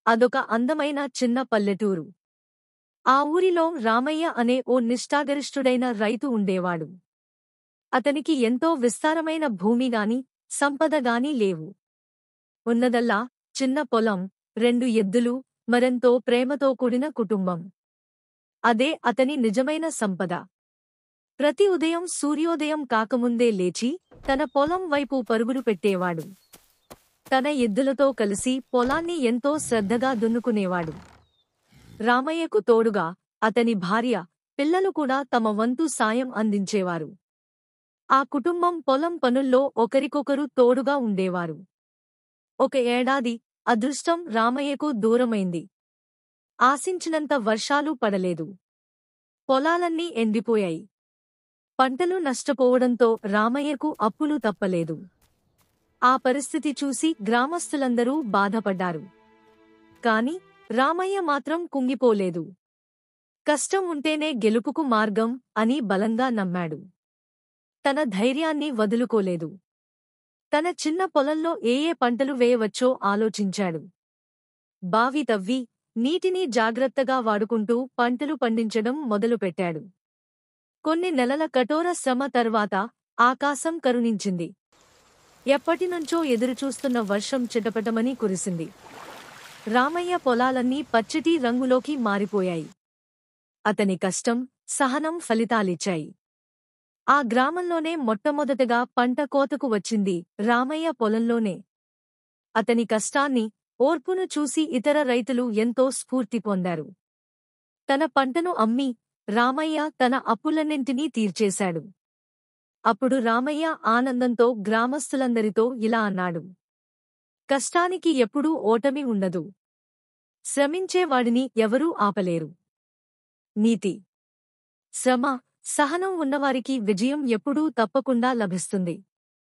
అదొక అందమైన చిన్న పల్లెటూరు. ఆ ఊరిలో రామయ్య అనే ఓ నిష్ఠాగరిష్ఠుడైన రైతు ఉండేవాడు. అతనికి ఎంతో విస్తారమైన భూమిగాని, సంపదగాని లేవు. ఉన్నదల్లా చిన్న పొలం, 2 ఎద్దులు, మరెంతో ప్రేమతో కూడిన కుటుంబం. అదే అతని నిజమైన సంపద. ప్రతి ఉదయం సూర్యోదయం కాకముందే లేచి, తన పొలం వైపు పరుగులు పెట్టేవాడు. తన ఎద్దులతో కలిసి పొలాన్ని ఎంతో శ్రద్ధగా దున్నుకునేవాడు. రామయ్యకు తోడుగా అతని భార్య, పిల్లలు కూడా తమ వంతు సాయం అందించేవారు. ఆ కుటుంబం పొలం పనుల్లో ఒకరికొకరు తోడుగా ఉండేవారు. ఒక ఏడాది అదృష్టం రామయ్యకు దూరమైంది. ఆశించినంత వర్షాలు పడలేదు. పొలాలన్నీ ఎండిపోయాయి. పంటలు నష్టపోవడంతో రామయ్యకు అప్పులు తప్పలేదు. ఆ పరిస్థితి చూసి గ్రామస్తులందరూ బాధపడ్డారు. కాని రామయ్య మాత్రం కుంగిపోలేదు. కష్టం ఉంటేనే గెలుపుకు మార్గం అని బలంగా నమ్మాడు. తన ధైర్యాన్ని వదులుకోలేదు. తన చిన్న పొలంలో ఏ పంటలు వేయవచ్చో ఆలోచించాడు. బావి తవ్వి, నీటిని జాగ్రత్తగా వాడుకుంటూ పంటలు పండించడం మొదలుపెట్టాడు. కొన్ని నెలల కఠోర శ్రమ తర్వాత ఆకాశం కరుణించింది. ఎప్పటినుంచో ఎదురుచూస్తున్న వర్షం చిటపటమని కురిసింది. రామయ్య పొలాలన్నీ పచ్చటి రంగులోకి మారిపోయాయి. అతని కష్టం, సహనం ఫలితాలిచ్చాయి. ఆ గ్రామంలోనే మొట్టమొదటగా పంట కోతకు వచ్చింది రామయ్య పొలంలోనే. అతని కష్టాన్ని, ఓర్పును చూసి ఇతర రైతులు ఎంతో స్ఫూర్తి పొందారు. తన పంటను అమ్మి రామయ్య తన అప్పులన్నింటినీ తీర్చేశాడు. అప్పుడు రామయ్య ఆనందంతో గ్రామస్తులందరితో ఇలా అన్నాడు: కష్టానికి ఎప్పుడూ ఓటమి ఉండదు. శ్రమించేవాడిని ఎవరూ ఆపలేరు. నీతి: శ్రమ, సహనం ఉన్నవారికి విజయం ఎప్పుడూ తప్పకుండా లభిస్తుంది.